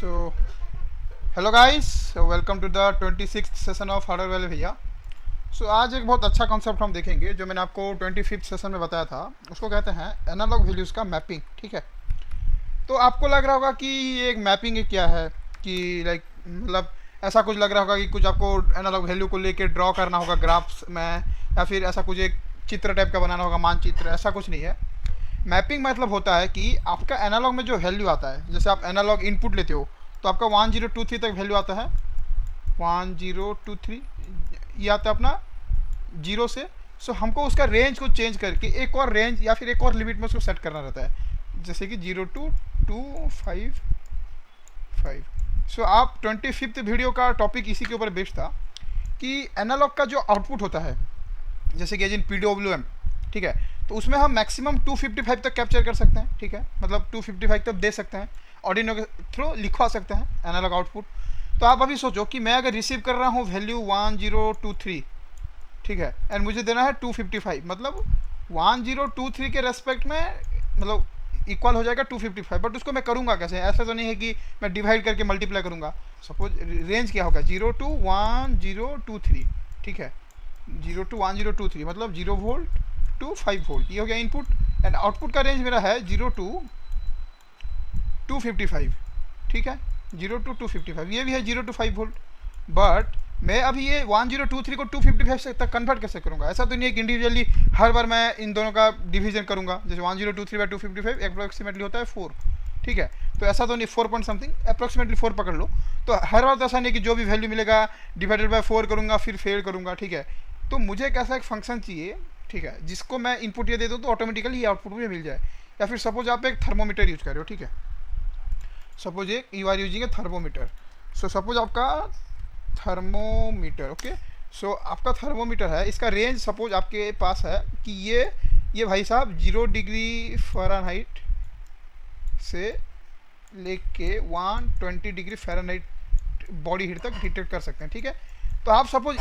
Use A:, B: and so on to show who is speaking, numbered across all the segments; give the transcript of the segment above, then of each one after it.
A: So, hello guys, welcome to the 26th session of hardware वाले भैया। सो आज एक बहुत अच्छा कॉन्सेप्ट हम देखेंगे जो मैंने आपको 25th सेशन में बताया था। उसको कहते हैं एनालॉग वैल्यूज़ का मैपिंग। ठीक है, तो आपको लग रहा होगा कि ये एक मैपिंग क्या है, कि लाइक मतलब ऐसा कुछ लग रहा होगा कि कुछ आपको एनालॉग वैल्यू को लेके ड्रॉ करना होगा ग्राफ्स में, या फिर ऐसा कुछ एक चित्र टाइप का बनाना होगा, मानचित्र। ऐसा कुछ नहीं है। मैपिंग मतलब होता है कि आपका एनालॉग में जो वैल्यू आता है, जैसे आप एनालॉग इनपुट लेते हो तो आपका 1023 तक वैल्यू आता है। 1023 ये आता है अपना जीरो से। सो हमको उसका रेंज को चेंज करके एक और रेंज या फिर एक और लिमिट में उसको सेट करना रहता है, जैसे कि 0225। सो आप 25th वीडियो का टॉपिक इसी के ऊपर बेस्ड था कि एनालॉग का जो आउटपुट होता है, जैसे कि एज इन PWM, ठीक है, तो उसमें हम मैक्सिमम 255 तक कैप्चर कर सकते हैं। ठीक है, मतलब 255 तक दे सकते हैं, ऑर्डिनो के थ्रू लिखवा सकते हैं एनालॉग आउटपुट। तो आप अभी सोचो कि मैं अगर रिसीव कर रहा हूँ वैल्यू 1023, ठीक है, एंड मुझे देना है 255, मतलब 1023 के रेस्पेक्ट में मतलब इक्वल हो जाएगा 255। बट उसको मैं करूँगा कैसे? ऐसा तो नहीं है कि मैं डिवाइड करके मल्टीप्लाई करूँगा। सपोज रेंज क्या होगा, 0 to 1023, ठीक है, 0 to 1023 मतलब 0 वोल्ट टू 5 वोल्ट, ये हो गया इनपुट। एंड आउटपुट का रेंज मेरा है 0 to 255, ठीक है, 0 to 255, ये भी है 0 to 5 वोल्ट। बट मैं अभी ये 1023 को 255 से तक कन्वर्ट कैसे करूँगा? ऐसा तो नहीं है कि इंडिविजुअली हर बार मैं इन दोनों का डिवीजन करूँगा। जैसे 1023/255 अप्रोक्सीमेटली होता है 4, ठीक है, तो ऐसा तो नहीं, 4 पॉइंट समथिंग, अप्रोक्सीमेटली 4 पकड़ लो। तो हर बार तो ऐसा नहीं कि जो भी वैल्यू मिलेगा डिवाइडेड बाय 4 करूँगा फिर फेल करूँगा, ठीक है। तो मुझे एक ऐसा एक फंक्शन चाहिए, ठीक है, जिसको मैं इनपुट ये दे दूँ तो ऑटोमेटिकली ये आउटपुट मुझे मिल जाए। या फिर सपोज आप एक थर्मोमीटर यूज कर रहे हो, ठीक है, सपोज एक you are using a thermometer. So suppose आपका थर्मोमीटर, ओके, सो आपका थर्मोमीटर है, इसका रेंज सपोज आपके पास है कि ये भाई साहब 0 डिग्री से लेके 120 डिग्री फ़ारेनहाइट बॉडी हीट तक डिटेक्ट कर सकते हैं, ठीक है। तो आप सपोज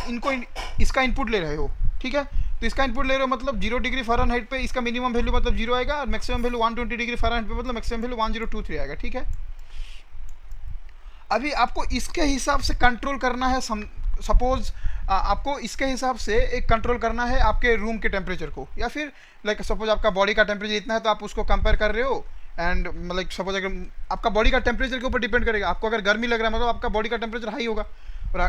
A: इसका इनपुट ले रहे हो, ठीक है, तो इसका इनपुट ले रहे हो मतलब 0 डिग्री फ़ारेनहाइट पे इसका मिनिमम वैल्यू मतलब 0 आएगा, और मैक्सिमम वैल्यू 120 डिग्री फ़ारेनहाइट पे मतलब मैक्सिमम वैल्यू 1023 आएगा, ठीक है। अभी आपको इसके हिसाब से कंट्रोल करना है। सपोज आपको इसके हिसाब से एक कंट्रोल करना है आपके रूम के टेम्परेचर को, या फिर लाइक सपोज आपका बॉडी का टेम्परेचर इतना है तो आप उसको कंपेयर कर रहे हो। एंड मतलब सपोज अगर आपका बॉडी का टेम्परेचर के ऊपर डिपेंड करेगा, आपको अगर गर्मी लग रहा है मतलब आपका बॉडी का टेम्परेचर हाई होगा, और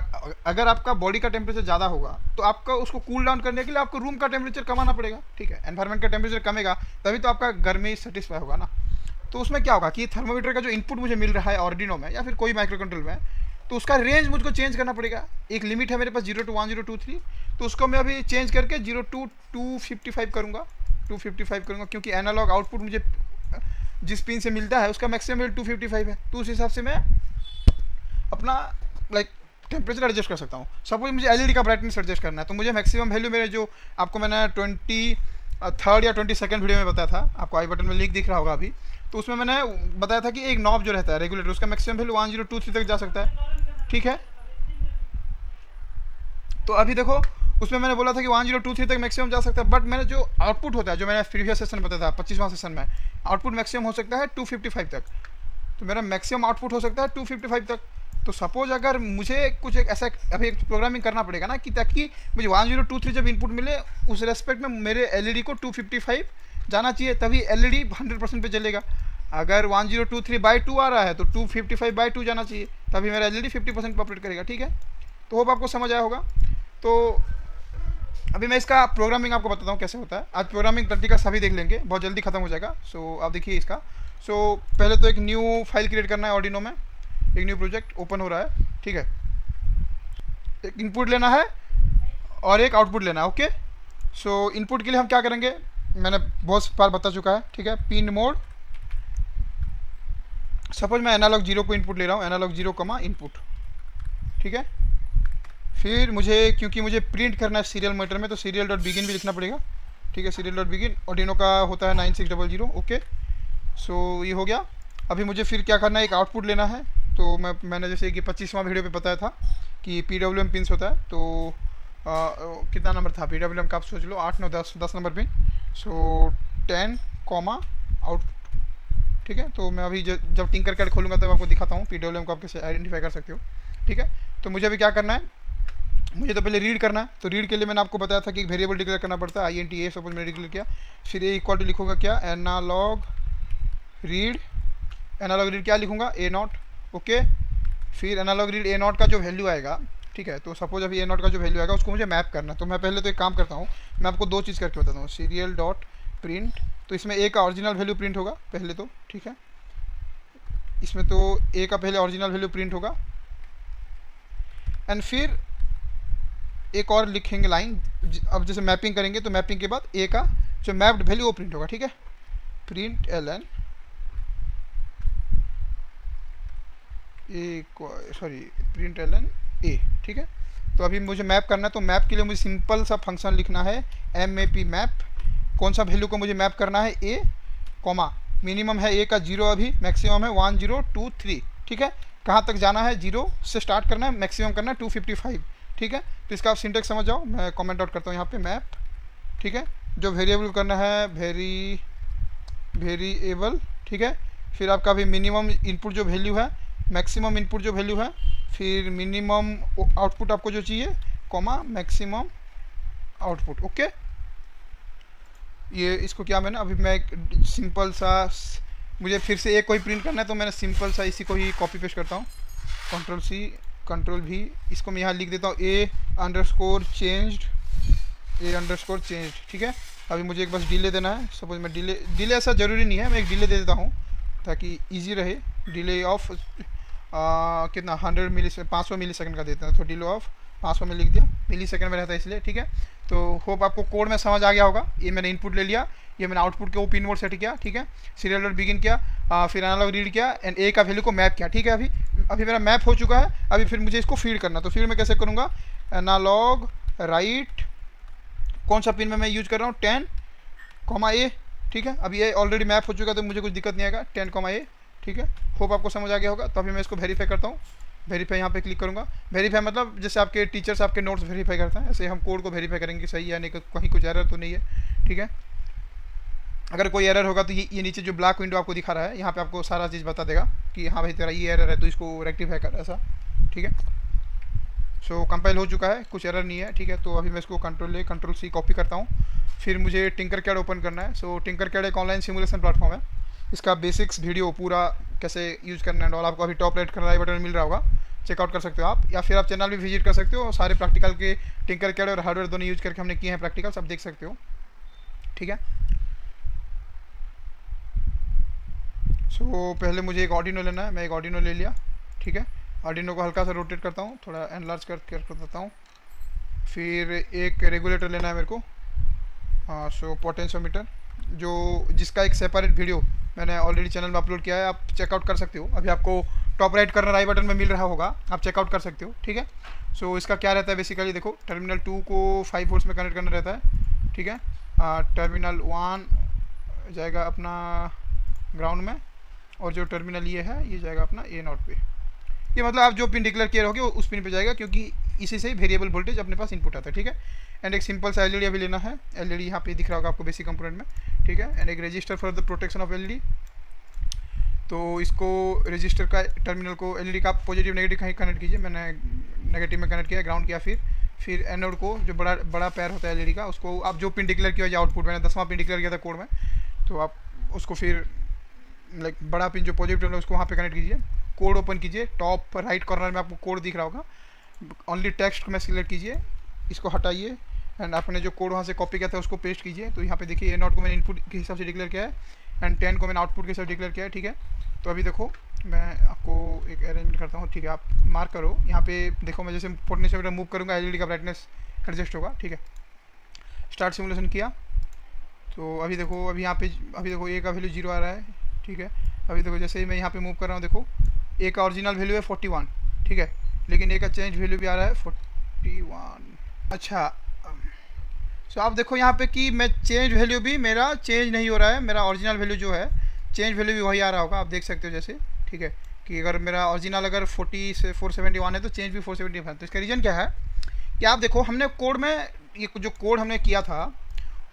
A: अगर आपका बॉडी का टेम्परेचर ज़्यादा होगा तो आपका उसको कूल डाउन करने के लिए आपको रूम का टेम्परेचर कमाना पड़ेगा, ठीक है। एनवायरमेंट का टेम्परेचर कमेगा तभी तो आपका गर्मी सेटिस्फाई होगा ना। तो उसमें क्या होगा कि थर्मोमीटर का जो इनपुट मुझे मिल रहा है ऑर्डिनो में या फिर कोई माइक्रो कंट्रोल में, तो उसका रेंज मुझको चेंज करना पड़ेगा। एक लिमिट है मेरे पास 0 to 1023, तो उसको मैं अभी चेंज करके 0 to 255 करूँगा, 255 करूँगा, क्योंकि एनालॉग आउटपुट मुझे जिस पिन से मिलता है उसका मैक्सिमम वैल्यू 255 है। तो उस हिसाब से मैं अपना लाइक टेम्परेचर एडजस्ट कर सकता हूँ। सपोज मुझे एलईडी का ब्राइटनेस एडजस्ट करना है, तो मुझे मैक्सिमम वैल्यू मेरे जो आपको मैंने 23rd या 22nd वीडियो में बताया था, आपको आई बटन में लिंक दिख रहा होगा अभी, तो उसमें मैंने बताया था कि एक नॉब जो रहता है रेगुलेटर, उसका मैक्सिमम वैल्यू 1023 तक जा सकता है, ठीक है। तो अभी देखो उसमें मैंने बोला था कि 1023 तक मैक्सिमम जा सकता है, बट मैंने जो आउटपुट होता है, जो मैंने प्रीवियस सेशन में बताया था 25वां सेशन में, आउटपुट मैक्सिमम हो सकता है 255 तक। तो मेरा मैक्सिमम आउटपुट हो सकता है 255 तक। तो सपोज अगर मुझे कुछ एक ऐसा अभी एक प्रोग्रामिंग करना पड़ेगा ना, कि ताकि मुझे 1023 जब इनपुट मिले उस रेस्पेक्ट में मेरे एलईडी को 255 जाना चाहिए, तभी एलईडी 100% पे चलेगा। अगर 1023/2 आ रहा है तो 255/2 जाना चाहिए, तभी मेरा एलईडी 50% पे ऑपरेट करेगा, ठीक है। तो होप आपको समझ आया होगा। तो अभी मैं इसका प्रोग्रामिंग आपको बताता हूँ कैसे होता है। आज प्रोग्रामिंग प्रैक्टिकल सभी देख लेंगे, बहुत जल्दी खत्म हो जाएगा। सो आप देखिए इसका। सो पहले तो एक न्यू फाइल क्रिएट करना है ऑर्डिनो में, एक न्यू प्रोजेक्ट ओपन हो रहा है, ठीक है। एक इनपुट लेना है और एक आउटपुट लेना है, ओके। सो इनपुट के लिए हम क्या करेंगे, मैंने बहुत बार बता चुका है, ठीक है। पिन मोड, सपोज मैं एनालॉग 0 को इनपुट ले रहा हूँ, एनालॉग 0 कमा इनपुट, ठीक है। फिर मुझे क्योंकि मुझे प्रिंट करना है सीरियल मीटर में, तो serial.begin भी लिखना पड़ेगा, ठीक है। serial.begin ऑर्डिनो का होता है 9600, ओके। सो ये हो गया। अभी मुझे फिर क्या करना है, एक आउटपुट लेना है। तो मैंने जैसे कि 25वां वीडियो पे बताया था कि PWM पिन्स होता है, तो कितना नंबर था PWM का, आप सोच लो 8 9 10 नंबर पिन। सो 10 कॉमा आउटपुट, ठीक है। तो मैं अभी जब टिंकर कैड खोलूँगा तब आपको दिखाता हूँ PWM को आप कैसे आइडेंटिफाई कर सकते हो। ठीक है, तो मुझे अभी क्या करना है, मुझे तो पहले रीड करना है। तो रीड के लिए मैंने आपको बताया था कि एक वेरिएबल डिक्लेयर करना पड़ता है, INT A सपोज मैंने डिक्लेयर किया, फिर ए इक्वल टू लिखूँगा क्या, एनालॉग रीड, एनालॉग रीड क्या लिखूँगा, A0। ओके, फिर एनालॉग रीड A0 का जो वैल्यू आएगा, ठीक है, तो सपोज अभी A0 का जो वैल्यू आएगा उसको मुझे मैप करना है। तो मैं पहले तो एक काम करता हूँ, मैं आपको दो चीज़ करके बताता हूँ, सीरियल डॉट प्रिंट, तो इसमें ए का ओरिजिनल वैल्यू प्रिंट होगा पहले तो, ठीक है, इसमें तो ए का पहले ओरिजिनल वैल्यू प्रिंट होगा, एंड फिर एक और लिखेंगे लाइन, अब जैसे मैपिंग करेंगे तो मैपिंग के बाद ए का जो मैप्ड वैल्यू वो प्रिंट होगा। ठीक है, प्रिंट ln ए, सॉरी प्रिंट ln ए। ठीक है, तो अभी मुझे मैप करना है, तो मैप के लिए मुझे सिंपल सा फंक्शन लिखना है, MAP मैप, कौन सा वैल्यू को मुझे मैप करना है, ए कॉमा, मिनिमम है ए का 0 अभी, मैक्सिमम है 1 0 2 3। ठीक है, कहाँ तक जाना है, 0 से स्टार्ट करना है, मैक्सिमम करना है 255। ठीक है, तो इसका आप सिंटेक्स समझ जाओ, मैं कमेंट आउट करता हूँ यहाँ पे मैप। ठीक है, जो वेरिएबल करना है वेरिएबल, ठीक है, फिर आपका भी मिनिमम इनपुट जो वैल्यू है, मैक्सिमम इनपुट जो वैल्यू है, फिर मिनिमम आउटपुट आपको जो चाहिए, कॉमा मैक्सिमम आउटपुट। ओके, ये इसको क्या मैंने अभी मैं एक सिंपल सा, मुझे फिर से एक कोई प्रिंट करना है तो मैंने सिंपल सा इसी को ही कॉपी पेस्ट करता हूँ, Ctrl+C Ctrl+V, इसको मैं यहाँ लिख देता हूँ A_changed, A_changed। ठीक है, अभी मुझे एक बस डिले देना है, सपोज मैं डिले ऐसा ज़रूरी नहीं है, मैं एक डिले दे देता हूँ ताकि इजी रहे, डिले ऑफ कितना 500 मिली सेकंड का देता है, तो डिले ऑफ 500 में लिख दिया, मिली सेकंड में रहता है इसलिए। ठीक है, तो होप आपको कोड में समझ आ गया होगा। ये मैंने इनपुट ले लिया, ये मैंने आउटपुट के वो पिन मोड सेट किया, ठीक है, सीरियल डॉट बिगिन किया, फिर एनालॉग रीड किया एंड ए का वैल्यू को मैप किया। ठीक है, अभी मेरा मैप हो चुका है, अभी फिर मुझे इसको फीड करना, तो फीड में कैसे करूँगा, एनालॉग राइट, कौन सा पिन में मैं यूज कर रहा हूँ, 10, A। ठीक है, अभी ये ऑलरेडी मैप हो चुका है तो मुझे कुछ दिक्कत नहीं आएगा, 10, A। ठीक है, होप आपको समझ आ गया होगा। तो अभी मैं इसको वेरीफाई करता हूँ, वेरीफाई यहाँ पे क्लिक करूँगा। वेरीफाई मतलब जैसे आपके टीचर्स आपके नोट्स वेरीफाई करते हैं, ऐसे हम कोड को वेरीफाई करेंगे सही है, नहीं कहीं कुछ एरर तो नहीं है। ठीक है, अगर कोई एरर होगा तो ये नीचे जो ब्लैक विंडो आपको दिखा रहा है, यहाँ पे आपको सारा चीज़ बता देगा कि हाँ भाई तेरा ये एरर है तो इसको रेक्टिफाई कर, ऐसा। ठीक है, सो कंपाइल हो चुका है, कुछ एरर नहीं है। ठीक है, तो अभी मैं इसको Ctrl+C कॉपी करता हूँ, फिर मुझे टिंकरकैड ओपन करना है। सो टिंकरकैड एक ऑनलाइन सिमुलेशन प्लेटफॉर्म है, इसका बेसिक्स वीडियो पूरा कैसे यूज़ करना है और आपको अभी टॉप राइट करना बटन मिल रहा होगा, चेकआउट कर सकते हो आप, या फिर आप चैनल भी विजिट कर सकते हो, सारे प्रैक्टिकल के टिंकरकैड और हार्डवेयर दोनों यूज करके हमने किए हैं प्रैक्टिकल, सब देख सकते हो। ठीक है, सो पहले मुझे एक ऑर्डिनो लेना है, मैं एक ऑर्डिनो ले लिया। ठीक है, ऑर्डिनो को हल्का सा रोटेट करता हूँ, थोड़ा एनलार्ज कर देता हूँ। फिर एक रेगुलेटर लेना है मेरे को, हाँ, सो पोटेंशियोमीटर, जो जिसका एक सेपरेट वीडियो मैंने ऑलरेडी चैनल में अपलोड किया है, आप चेकआउट कर सकते हो, अभी आपको टॉप राइट करना राइट बटन में मिल रहा होगा, आप चेकआउट कर सकते हो। ठीक है, सो इसका क्या रहता है बेसिकली, देखो टर्मिनल 2 को 5 वोल्ट्स में कनेक्ट करना रहता है। ठीक है, टर्मिनल 1 जाएगा अपना ग्राउंड में, और जो टर्मिनल ये है ये जाएगा अपना A0 पे। ये मतलब आप जो पिन डिक्लेयर किए रहोगे उस पिन पे जाएगा, क्योंकि इसी से ही वेरिएबल वोल्टेज अपने पास इनपुट आता है। ठीक है, एंड एक सिंपल सा एलईडी अभी लेना है, एलईडी यहाँ पे दिख रहा होगा आपको बेसिक कंपोनेंट में। ठीक है, एंड एक register for the protection of LED, तो इसको रजिस्टर का टर्मिनल को एलईडी का पॉजिटिव नेगेटिव कहीं कनेक्ट कीजिए, मैंने नेगेटिव में कनेक्ट किया, ग्राउंड किया। फिर एनोड को जो बड़ा पैर होता है एलईडी का, उसको आप जो पिन डिक्लेयर किया आउटपुट, मैंने 10वां पिन डिक्लेयर किया था कोड में, तो आप उसको फिर लाइक बड़ा पिन जो पॉजिटिव है उसको वहाँ पे कनेक्ट कीजिए। कोड ओपन कीजिए, टॉप राइट कॉर्नर में आपको कोड दिख रहा होगा, ओनली टेक्स्ट को मैं सिलेक्ट कीजिए, इसको हटाइए एंड आपने जो कोड वहाँ से कॉपी किया था उसको पेस्ट कीजिए। तो यहाँ पे देखिए A0 को मैंने इनपुट के हिसाब से डिक्लेयर किया है एंड 10 को मैंने आउटपुट के हिसाब से डिक्लेयर किया है। ठीक है, तो अभी देखो मैं आपको एक अरेंजमेंट करता हूँ। ठीक है, आप मार्क करो, यहाँ पे देखो मैं जैसे पोटेंशियोमीटर मूव करूँगा एलईडी का ब्राइटनेस एडजस्ट होगा। ठीक है, स्टार्ट सिमुलेशन किया, तो अभी देखो अभी यहाँ पे अभी देखो A का वैल्यू 0 आ रहा है। ठीक है, अभी देखो जैसे ही मैं यहाँ पे मूव कर रहा हूँ, देखो A का ओरिजिनल वैल्यू है 41। ठीक है, लेकिन A का चेंज वैल्यू भी आ रहा है 41। अच्छा, सो आप देखो यहाँ पे कि मैं चेंज वैल्यू भी मेरा चेंज नहीं हो रहा है, मेरा ओरिजिनल वैल्यू जो है चेंज वैल्यू भी वही आ रहा होगा, आप देख सकते हो जैसे। ठीक है, कि अगर मेरा ओरिजिनल अगर 40 से 471 है तो चेंज भी 471 है। तो इसका रीज़न क्या है कि आप देखो हमने कोड में ये जो कोड हमने किया था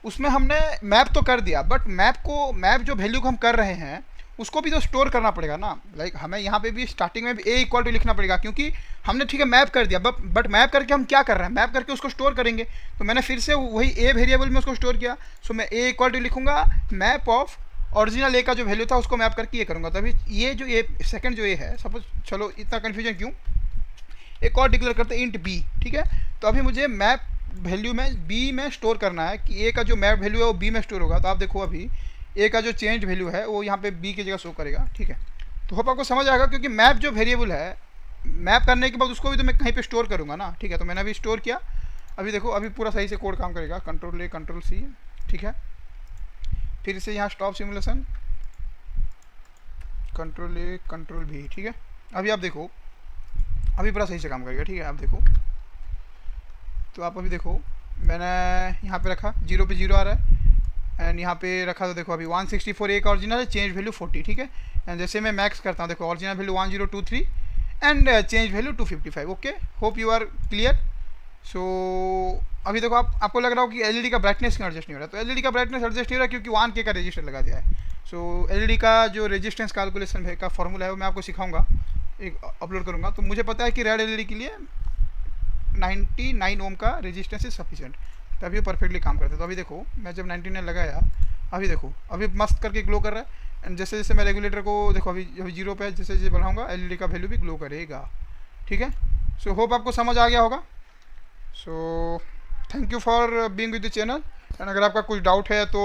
A: उसमें हमने मैप तो कर दिया, बट मैप जो वैल्यू को हम कर रहे हैं उसको भी तो स्टोर करना पड़ेगा ना। लाइक हमें यहाँ पे भी स्टार्टिंग में भी ए इक्वल टू लिखना पड़ेगा, क्योंकि हमने ठीक है मैप कर दिया, बट मैप करके हम क्या कर रहे हैं, मैप करके उसको स्टोर करेंगे। तो मैंने फिर से वही ए वेरिएबल में उसको स्टोर किया। सो मैं ए इक्वल टू लिखूंगा, मैप ऑफ ओरिजिनल ए का जो वैल्यू था उसको मैप करके ये करूँगा। तभी ये जो ए सेकंड जो ए है, सपोज चलो इतना कन्फ्यूजन क्यों, एक और डिक्लेयर करते हैं इंट बी, ठीक है। तो अभी मुझे मैप वैल्यू में बी में स्टोर करना है कि ए का जो मैप वैल्यू है वो बी में स्टोर होगा। तो आप देखो अभी ए का जो चेंज वैल्यू है वो यहाँ पे बी की जगह शो करेगा, ठीक है। तो होप आपको समझ आएगा, क्योंकि मैप जो वेरिएबल है, मैप करने के बाद उसको भी तो मैं कहीं पे स्टोर करूँगा ना, ठीक है। तो मैंने अभी स्टोर किया। अभी देखो अभी पूरा सही से कोड काम करेगा, कंट्रोल ए कंट्रोल सी, ठीक है। फिर से यहाँ स्टॉप सिमुलेशन, कंट्रोल ए कंट्रोल भी, ठीक है। अभी आप देखो अभी पूरा सही से काम करेगा, ठीक है। आप देखो तो आप अभी देखो मैंने यहाँ पे रखा 0 पे 0 आ रहा है, एंड यहाँ पे रखा तो देखो अभी 164 एक ओरिजिनल है, चेंज वैल्यू 40, ठीक है। एंड जैसे मैं मैक्स करता हूँ देखो original value 1023 and change value 255। Okay, hope you are clear. So अभी देखो आपको लग रहा हो कि एलईडी का ब्राइटनेस क्यों एडजस्ट नहीं हो रहा। तो एलईडी का ब्राइटनेस एडजस्ट नहीं हो रहा क्योंकि 1K का रजिस्टर लगा दिया है। सो एलईडी का जो रेजिस्टेंस कैलकुलेशन का फॉर्मूला है वो मैं आपको सिखाऊंगा, एक अपलोड करूँगा। तो मुझे पता है कि रेड एलईडी के लिए 99 ओम का रेजिस्टेंस इज सफिशिएंट, तभी वो परफेक्टली काम करता है। तो अभी देखो मैं जब 99 लगाया, अभी देखो अभी मस्त करके ग्लो कर रहा है। एंड जैसे जैसे मैं रेगुलेटर को देखो अभी 0 पे है, जैसे जैसे बढ़ाऊंगा एलईडी का वैल्यू भी ग्लो करेगा, ठीक है। सो होप आपको समझ आ गया होगा। So thank you for being with the channel. And अगर आपका कुछ डाउट है तो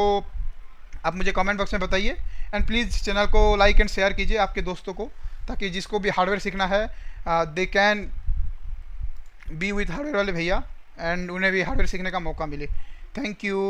A: आप मुझे कमेंट बॉक्स में बताइए। एंड प्लीज़ चैनल को लाइक एंड शेयर कीजिए आपके दोस्तों को, ताकि जिसको भी हार्डवेयर सीखना है they can be with hardware वाले भैया, एंड उन्हें भी हार्डवेयर सीखने का मौका मिले। Thank you.